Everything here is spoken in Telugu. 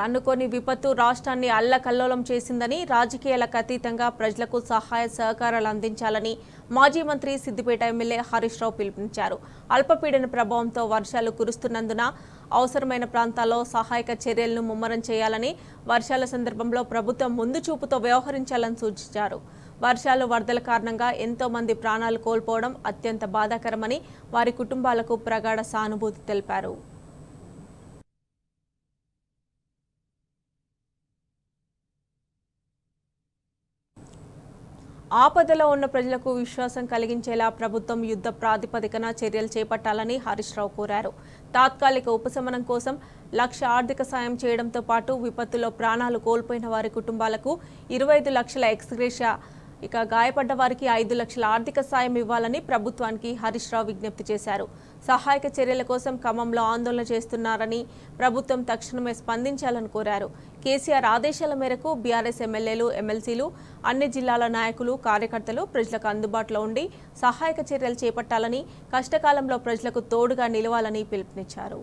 అనుకోని విపత్తు రాష్ట్రాన్ని అల్లకల్లోలం చేసిందని, రాజకీయాలకు అతీతంగా ప్రజలకు సహాయ సహకారాలు అందించాలని మాజీ మంత్రి సిద్దిపేట ఎమ్మెల్యే హరీష్ రావు పిలుపునిచ్చారు. అల్పపీడన ప్రభావంతో వర్షాలు కురుస్తున్నందున అవసరమైన ప్రాంతాల్లో సహాయక చర్యలను ముమ్మరం చేయాలని, వర్షాల సందర్భంలో ప్రభుత్వం ముందు చూపుతో వ్యవహరించాలని సూచించారు. వర్షాలు వరదల కారణంగా ఎంతో మంది ప్రాణాలు కోల్పోవడం అత్యంత బాధాకరమని, వారి కుటుంబాలకు ప్రగాఢ సానుభూతి తెలిపారు. ఆపదలో ఉన్న ప్రజలకు విశ్వాసం కలిగించేలా ప్రభుత్వం యుద్ధ ప్రాతిపదికన చర్యలు చేపట్టాలని హరీష్ రావు కోరారు. తాత్కాలిక ఉపశమనం కోసం 1 లక్ష ఆర్థిక సాయం చేయడంతో పాటు విపత్తులో ప్రాణాలు కోల్పోయిన వారి కుటుంబాలకు 25 లక్షల ఎక్స్‌గ్రేషియా, గాయపడ్డ వారికి 5 లక్షల ఆర్థిక సాయం ఇవ్వాలని ప్రభుత్వానికి హరీష్ రావు విజ్ఞప్తి చేశారు. సహాయక చర్యల కోసం ఖమ్మంలో ఆందోళన చేస్తున్నారని, ప్రభుత్వం తక్షణమే స్పందించాలని కోరారు. కేసీఆర్ ఆదేశాల మేరకు బీఆర్ఎస్ ఎమ్మెల్యేలు, ఎమ్మెల్సీలు, అన్ని జిల్లాల నాయకులు, కార్యకర్తలు ప్రజలకు అందుబాటులో ఉండి సహాయక చర్యలు చేపట్టాలని, కష్టకాలంలో ప్రజలకు తోడుగా నిలవాలని పిలుపునిచ్చారు.